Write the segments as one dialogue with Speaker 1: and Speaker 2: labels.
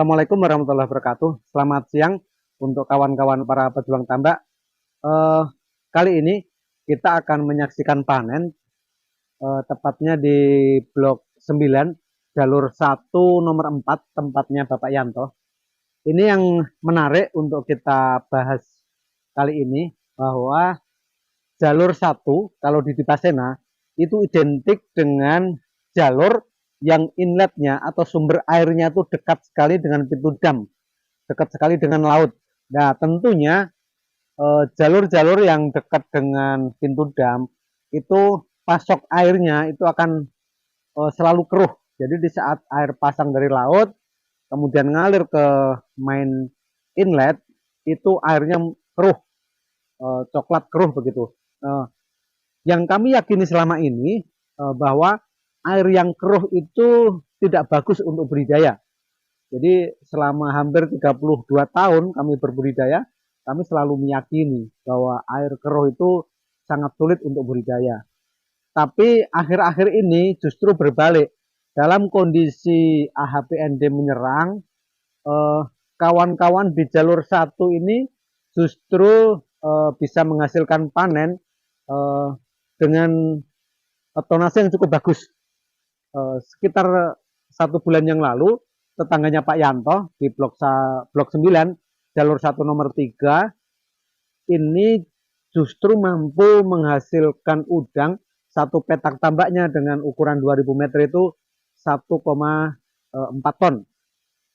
Speaker 1: Assalamualaikum warahmatullahi wabarakatuh. Selamat siang untuk kawan-kawan para pejuang tambak. Kali ini kita akan menyaksikan panen tepatnya di blok 9 jalur 1 nomor 4 tempatnya Bapak Yanto. Ini yang menarik untuk kita bahas kali ini bahwa jalur 1 kalau di Dipasena itu identik dengan jalur yang inletnya atau sumber airnya itu dekat sekali dengan pintu dam, dekat sekali dengan laut. Nah, tentunya jalur-jalur yang dekat dengan pintu dam itu pasok airnya itu akan selalu keruh. Jadi di saat air pasang dari laut kemudian ngalir ke main inlet itu airnya keruh, coklat keruh begitu. Yang kami yakini selama ini bahwa air yang keruh itu tidak bagus untuk budidaya. Jadi selama hampir 32 tahun kami berbudidaya, kami selalu meyakini bahwa air keruh itu sangat sulit untuk budidaya. Tapi akhir-akhir ini justru berbalik. Dalam kondisi AHPND menyerang, kawan-kawan di jalur 1 ini justru bisa menghasilkan panen dengan tonase yang cukup bagus. Sekitar 1 bulan yang lalu tetangganya Pak Yanto di blok 9 jalur 1 nomor 3 ini justru mampu menghasilkan udang satu petak tambaknya dengan ukuran 2000 meter itu 1,4 ton.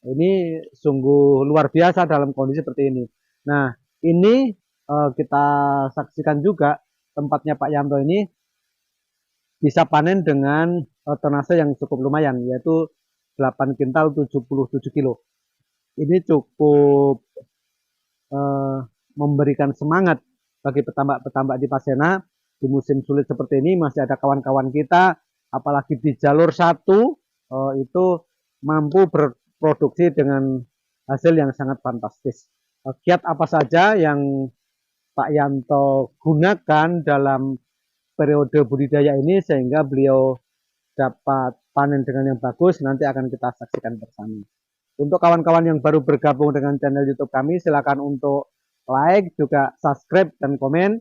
Speaker 1: Ini sungguh luar biasa dalam kondisi seperti ini. Nah, ini kita saksikan juga tempatnya Pak Yanto ini bisa panen dengan tonase yang cukup lumayan, yaitu 8 kintal 77 kilo. Ini cukup memberikan semangat bagi petambak-petambak Dipasena di musim sulit seperti ini. Masih ada kawan-kawan kita, apalagi di jalur 1 itu mampu berproduksi dengan hasil yang sangat fantastis. Kiat apa saja yang Pak Yanto gunakan dalam periode budidaya ini sehingga beliau dapat panen dengan yang bagus, nanti akan kita saksikan bersama. Untuk kawan-kawan yang baru bergabung dengan channel YouTube kami, silakan untuk like, juga subscribe dan komen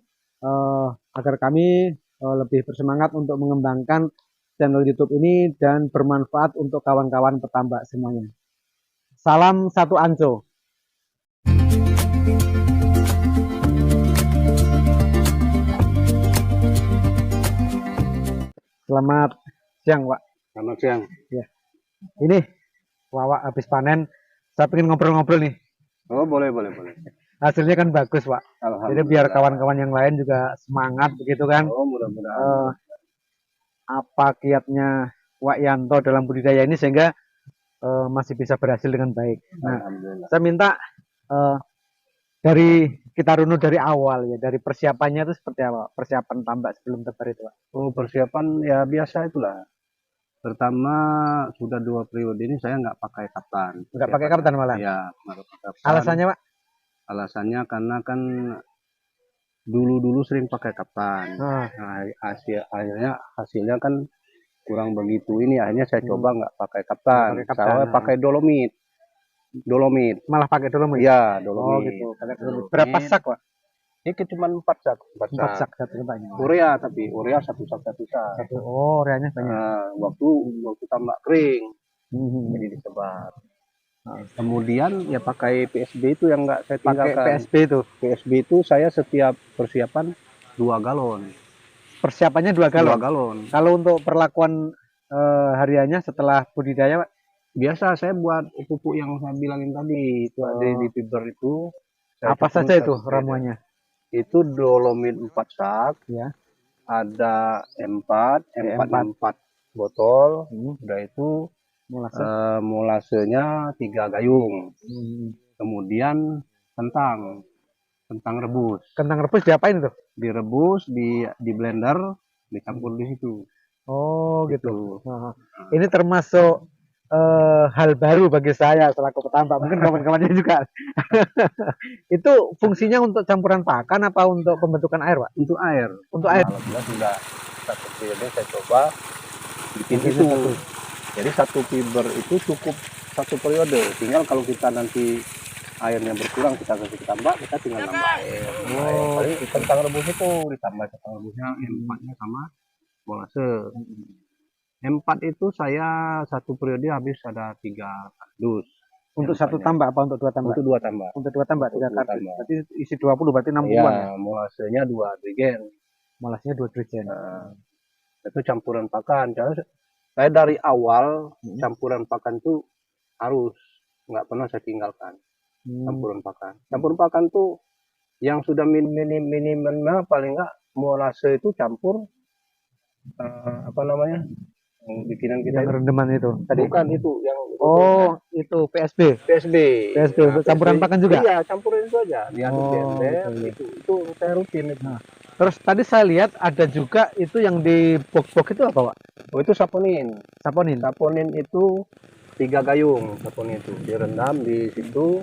Speaker 1: agar kami lebih bersemangat untuk mengembangkan channel YouTube ini dan bermanfaat untuk kawan-kawan petambak semuanya. Salam satu Anco. Selamat siang, Pak.
Speaker 2: Selamat siang.
Speaker 1: Ya. Ini Wawa habis panen. Saya pengen ngobrol-ngobrol nih.
Speaker 2: Oh, boleh.
Speaker 1: Hasilnya kan bagus, Pak. Jadi biar kawan-kawan yang lain juga semangat begitu kan.
Speaker 2: Oh, mudah-mudahan.
Speaker 1: Apa kiatnya Wak Yanto dalam budidaya ini sehingga masih bisa berhasil dengan baik. Nah, saya minta dari kita runut dari awal ya, dari persiapannya itu seperti apa? Persiapan tambak sebelum tebar itu, Pak.
Speaker 2: Oh, persiapan ya biasa itulah. Pertama sudah 2 periode ini saya nggak pakai kaftan.
Speaker 1: Nggak pakai kaftan malah?
Speaker 2: Ya, nggak pakai kaftan.
Speaker 1: Alasannya, Pak?
Speaker 2: Alasannya karena kan dulu sering pakai kaftan. Nah, hasilnya kan kurang begitu ini. Akhirnya saya coba nggak pakai kaftan. Saya pakai dolomit.
Speaker 1: Malah pakai dolomit?
Speaker 2: Ya, dolomit.
Speaker 1: Oh, gitu. Berapa sak, Pak?
Speaker 2: Ini cuma 4 sak.
Speaker 1: 4 sak satu banyak.
Speaker 2: Urea satu sak.
Speaker 1: Oh, ureanya banyak.
Speaker 2: Waktu tambak kering, jadi disebar. Kemudian ya pakai PSB itu yang nggak saya tinggalkan.
Speaker 1: Pakai
Speaker 2: PSB itu saya setiap persiapan 2 galon.
Speaker 1: Persiapannya 2 galon.
Speaker 2: 2 galon.
Speaker 1: Kalau untuk perlakuan hariannya setelah budidaya, Pak?
Speaker 2: Biasa saya buat pupuk yang saya bilangin tadi, itu ada di fiber itu.
Speaker 1: Apa saja itu ramuannya?
Speaker 2: Itu dolomit 4 sak,
Speaker 1: ya.
Speaker 2: Ada M4 botol, udah itu molasenya 3 gayung. Kemudian kentang rebus.
Speaker 1: Kentang rebus diapain tuh?
Speaker 2: Direbus, di blender, dicampur di situ.
Speaker 1: Oh, gitu. Ini termasuk hal baru bagi saya selaku petambak, mungkin kawan-kawannya juga. Itu fungsinya untuk campuran pakan apa untuk pembentukan air, Pak?
Speaker 2: Untuk air. Alhamdulillah sudah 1 periode saya coba bikin itu. Jadi 1 fiber itu cukup satu periode. Tinggal kalau kita nanti airnya berkurang kita kasih tambah, kita tinggal nambah air. Paling kentang rebus itu ditambah kentang rebusnya empatnya sama molase. Empat itu saya satu periode habis ada 3 kardus.
Speaker 1: Untuk satu tambak apa untuk 2 tambak?
Speaker 2: Untuk 2 tambak.
Speaker 1: Untuk 2 tambak 3 kardus.
Speaker 2: Tambak.
Speaker 1: Berarti isi 20 berarti 60-an ya?
Speaker 2: Molasenya 2 drigen.
Speaker 1: Molasenya 2 drigen.
Speaker 2: Nah, itu campuran pakan. Saya dari awal campuran pakan itu harus nggak pernah saya tinggalkan. Campuran pakan. Campuran pakan tuh yang sudah minimal paling nggak molase itu campur apa namanya? Bikinan kita
Speaker 1: yang rendeman itu.
Speaker 2: Bukan itu yang
Speaker 1: itu PSB. PSB untuk campuran pakan juga?
Speaker 2: Iya, campuran itu aja. Diaduk di ember, itu saya rutin itu.
Speaker 1: Nah, terus tadi saya lihat ada juga itu yang di box-box itu apa, Pak?
Speaker 2: Oh, itu saponin.
Speaker 1: Saponin.
Speaker 2: Saponin itu 3 gayung, saponin itu direndam di situ.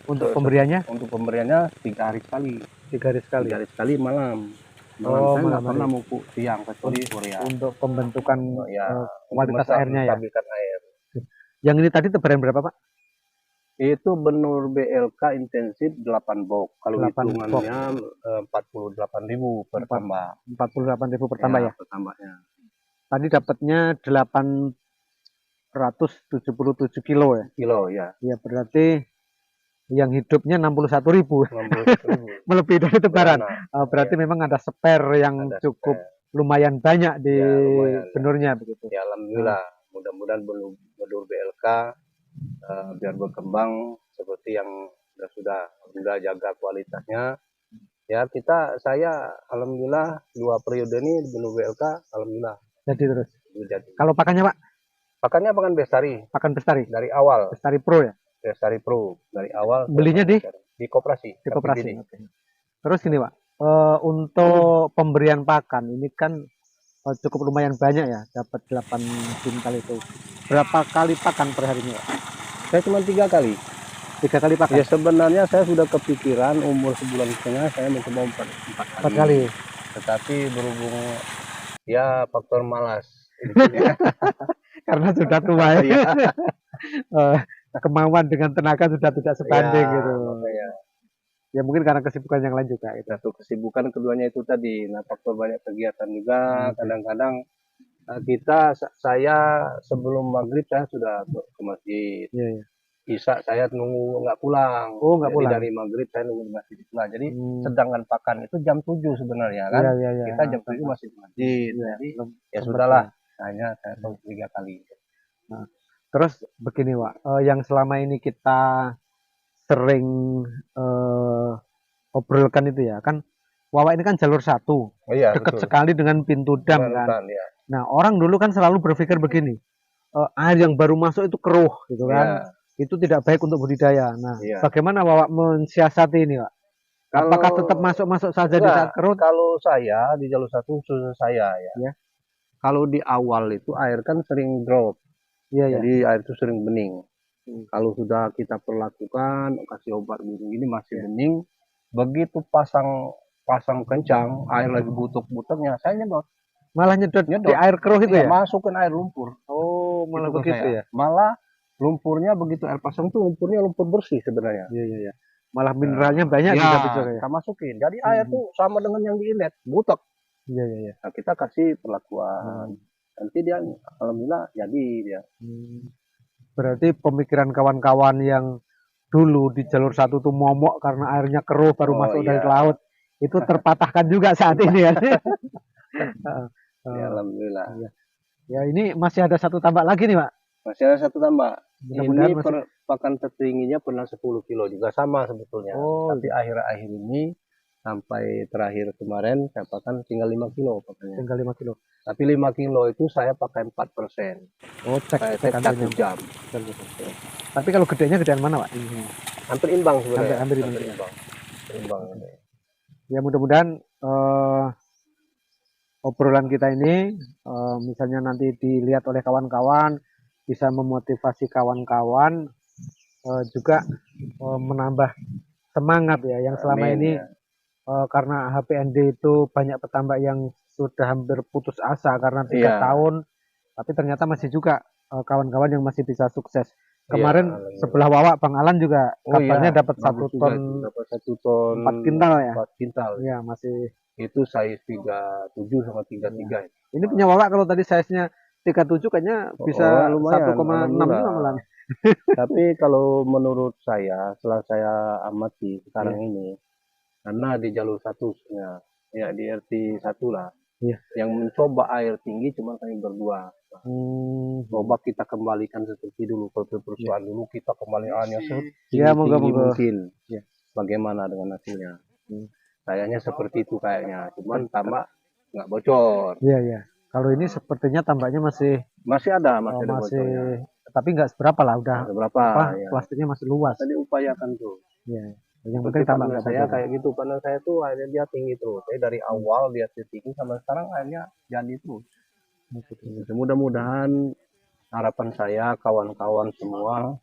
Speaker 1: Untuk pemberiannya?
Speaker 2: Untuk pemberiannya 3 hari sekali.
Speaker 1: 3 hari sekali.
Speaker 2: 3 hari sekali malam.
Speaker 1: Saya
Speaker 2: nggak pernah mupuk siang kecuali sore ya.
Speaker 1: Untuk pembentukan kualitas airnya ya.
Speaker 2: Air.
Speaker 1: Yang ini tadi tebaran berapa, Pak?
Speaker 2: Itu benur BLK intensif 8 box. Kalau hitungannya 48.000 per tambak.
Speaker 1: 48.000 per tambak ya?
Speaker 2: Per tambaknya.
Speaker 1: Tadi dapatnya 877 kilo ya?
Speaker 2: Kilo ya.
Speaker 1: Ya berarti yang hidupnya 61.000. Melebihi dari tebaran. Berarti memang ada spare yang cukup lumayan banyak di benurnya begitu.
Speaker 2: Ya alhamdulillah. Mudah-mudahan benur BLK biar berkembang seperti yang sudah jaga kualitasnya. Ya saya alhamdulillah 2 periode ini benur BLK alhamdulillah.
Speaker 1: Jadi terus. Kalau pakannya, Pak?
Speaker 2: Pakannya pakan Bestari.
Speaker 1: Pakan Bestari.
Speaker 2: Dari awal.
Speaker 1: Bestari Pro ya?
Speaker 2: Bestari Pro dari awal.
Speaker 1: Belinya di
Speaker 2: koperasi.
Speaker 1: Di koperasi. Okay. Terus ini, Pak, untuk pemberian pakan ini kan cukup lumayan banyak ya, dapat 8 kintal itu. Berapa kali pakan per harinya, Pak?
Speaker 2: Saya cuma 3 kali.
Speaker 1: 3 kali pakan?
Speaker 2: Ya sebenarnya saya sudah kepikiran umur sebulan setengah saya mau coba 4 kali. Tetapi berhubung ya faktor malas.
Speaker 1: Karena sudah tua ya. Kemauan dengan tenaga sudah tidak sebanding gitu. Ya mungkin karena kesibukan yang lain juga.
Speaker 2: Satu kesibukan, keduanya itu tadi. Nah, faktor banyak kegiatan juga. Kadang-kadang saya sebelum maghrib saya sudah ke masjid. Isya saya nunggu nggak pulang.
Speaker 1: Nggak pulang.
Speaker 2: Dari maghrib saya nunggu di masjid pula. Jadi sedangkan pakan itu jam 7 sebenarnya kan. Kita jam 7 masih di masjid. Jadi ya sudahlah. Hanya saya tahu 3 kali.
Speaker 1: Nah, terus begini, Pak, yang selama ini kita sering obrolkan itu ya kan, Wawa ini kan jalur 1, dekat sekali dengan pintu dam kan. Nah, orang dulu kan selalu berpikir begini, air yang baru masuk itu keruh gitu kan, itu tidak baik untuk budidaya. Nah, bagaimana Wawa mensiasati ini, Pak? Apakah tetap masuk saja di saat keruh?
Speaker 2: Kalau saya di jalur 1 khusus saya ya. Kalau di awal itu air kan sering drop. Jadi air itu sering bening. Kalau sudah kita perlakukan, kasih obat burung ini masih bening, begitu pasang kencang, air lagi butek-buteknya, saya nyedot.
Speaker 1: Malah nyedot di air keruh itu ya?
Speaker 2: Masukin air lumpur.
Speaker 1: Oh, malah begitu ya?
Speaker 2: Malah lumpurnya begitu air pasang tuh lumpurnya lumpur bersih sebenarnya.
Speaker 1: Iya. Malah mineralnya banyak juga
Speaker 2: kita masukin. Jadi air tuh sama dengan yang di inlet, butek.
Speaker 1: Iya.
Speaker 2: Nah, kita kasih perlakuan. Nanti dia alhamdulillah jadi dia.
Speaker 1: Berarti pemikiran kawan-kawan yang dulu di jalur 1 tuh momok karena airnya keruh baru masuk dari laut itu terpatahkan juga saat ini ya.
Speaker 2: Alhamdulillah.
Speaker 1: Ya ini masih ada 1 tambak lagi nih, Pak.
Speaker 2: Masih ada 1 tambak. Ini pakan tertingginya pernah 10 kilo juga sama sebetulnya. Tapi akhir-akhir ini sampai terakhir kemarin saya pakan tinggal 5 kilo pakannya.
Speaker 1: Tinggal 5 kilo.
Speaker 2: Tapi 5 kilo itu saya pakai 4%.
Speaker 1: Cek
Speaker 2: 1 jam.
Speaker 1: Tapi kalau gedenya gedean mana, Pak?
Speaker 2: Hampir imbang sebenarnya.
Speaker 1: Hampir
Speaker 2: imbang.
Speaker 1: Ya mudah-mudahan obrolan kita ini misalnya nanti dilihat oleh kawan-kawan, bisa memotivasi kawan-kawan, juga menambah semangat ya yang selama ini. Karena HPND itu banyak petambak yang sudah hampir putus asa karena 3 tahun, tapi ternyata masih juga kawan-kawan yang masih bisa sukses. Kemarin
Speaker 2: alhamdulillah.
Speaker 1: sebelah Wawa Bang Alan juga kabarnya dapat
Speaker 2: bagus
Speaker 1: 1
Speaker 2: juga
Speaker 1: ton
Speaker 2: itu. Dapat 1 ton
Speaker 1: 4 kintal ya.
Speaker 2: 4 kintal.
Speaker 1: Iya, masih.
Speaker 2: Itu size 37 sama 33.
Speaker 1: Ini punya Wawa kalau tadi size-nya 37 kayaknya bisa
Speaker 2: lumayan,
Speaker 1: 1,6 juga malah.
Speaker 2: Tapi kalau menurut saya, setelah saya amati sekarang ini, karena di jalur satu ya di RT 1 lah, yang mencoba air tinggi cuma kami berdua. Coba kita kembalikan seperti dulu, persoalan dulu kita kembaliannya setinggi mungkin. Bagaimana dengan hasilnya? Kayaknya seperti itu kayaknya, cuman tambak nggak bocor.
Speaker 1: Iya. Kalau ini sepertinya tambaknya masih
Speaker 2: ada bocornya.
Speaker 1: Tapi nggak seberapa lah, udah
Speaker 2: seberapa ya.
Speaker 1: Plastiknya masih luas.
Speaker 2: Tadi upayakan tuh.
Speaker 1: Iya. Yang penting tambak nggak
Speaker 2: saya kayak gitu, karena saya tuh akhirnya dia tinggi terus. Saya dari awal dia tinggi sampai sekarang akhirnya jadi terus. Mudah-mudahan harapan saya kawan-kawan semua,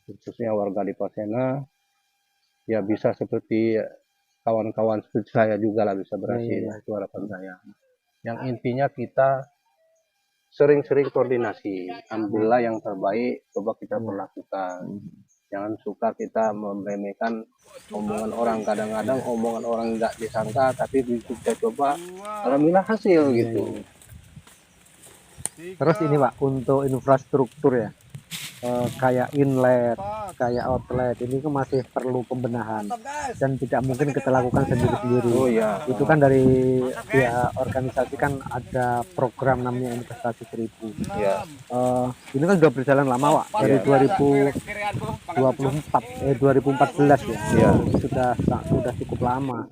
Speaker 2: khususnya warga di Pasena, ya bisa seperti kawan-kawan seperti saya juga lah bisa berhasil. Itu harapan saya. Yang intinya kita sering-sering koordinasi, ambillah yang terbaik, coba kita berlakukan. Jangan suka kita meremehkan omongan orang. Kadang-kadang omongan orang nggak disangka, tapi kita coba, alhamdulillah hasil gitu.
Speaker 1: Terus ini Pak, untuk infrastruktur ya, kayak inlet, kayak outlet, ini kan masih perlu pembenahan dan tidak mungkin kita lakukan sendiri-sendiri. Itu kan dari pihak organisasi kan ada program namanya Investasi 1000. Ini kan sudah berjalan lama Pak, dari 2014 ya. Sudah cukup lama.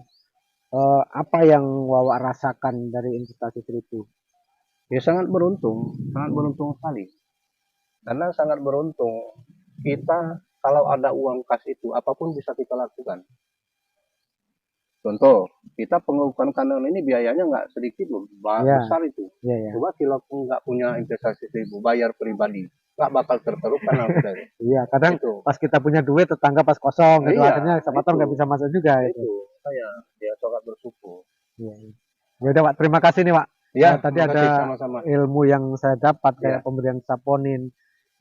Speaker 1: Apa yang Wawa rasakan dari Investasi 1000?
Speaker 2: Ya sangat beruntung sekali. Karena sangat beruntung, kita kalau ada uang kas itu apapun bisa kita lakukan. Contoh, kita pengerukan kanal ini biayanya nggak sedikit loh, besar itu. Coba kalau nggak punya investasi 1000, bayar pribadi, nggak bakal terkeruk kanal kita.
Speaker 1: Iya, kadang itu. Pas kita punya duit, tetangga pas kosong, gitu, akhirnya eksavator nggak bisa masuk juga.
Speaker 2: Itu saya dia sangat bersyukur.
Speaker 1: Ya udah Pak, terima kasih nih Pak. Tadi ada
Speaker 2: sama-sama
Speaker 1: ilmu yang saya dapat kayak pemberian saponin,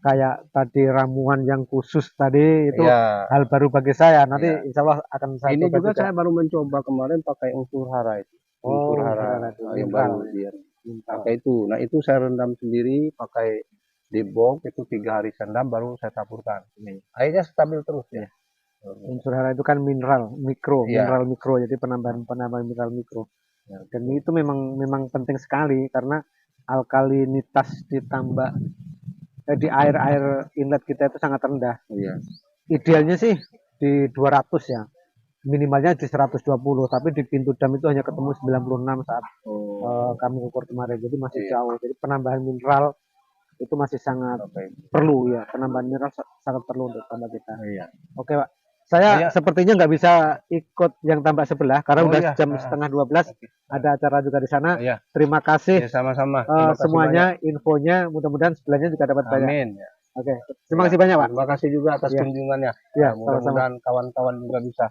Speaker 1: kayak tadi ramuan yang khusus tadi itu hal baru bagi saya. Nanti insya Allah akan saya
Speaker 2: coba juga. Saya baru mencoba kemarin pakai unsur hara itu. Unsur hara yang baru dia pakai itu. Nah itu saya rendam sendiri pakai di box itu 3 hari rendam baru saya taburkan. Airnya stabil terus ya.
Speaker 1: Unsur hara itu kan mineral mikro, jadi penambahan mineral mikro. Dan itu memang penting sekali karena alkalinitas ditambah di air inlet kita itu sangat rendah. Idealnya sih di 200 ya, minimalnya di 120, tapi di pintu dam itu hanya ketemu 96 saat kami ukur kemarin, jadi masih jauh. Jadi penambahan mineral itu masih sangat perlu ya, penambahan mineral sangat perlu untuk tambak kita. Oke Pak, saya sepertinya nggak bisa ikut yang tambak sebelah karena udah jam setengah 12. Ada acara juga di sana. Terima kasih
Speaker 2: sama-sama.
Speaker 1: Semuanya banyak. Infonya mudah-mudahan sebelahnya juga dapat banyak.
Speaker 2: Amin.
Speaker 1: Oke, terima kasih banyak Pak.
Speaker 2: Terima kasih juga atas kunjungannya. Mudah-mudahan kawan-kawan juga bisa.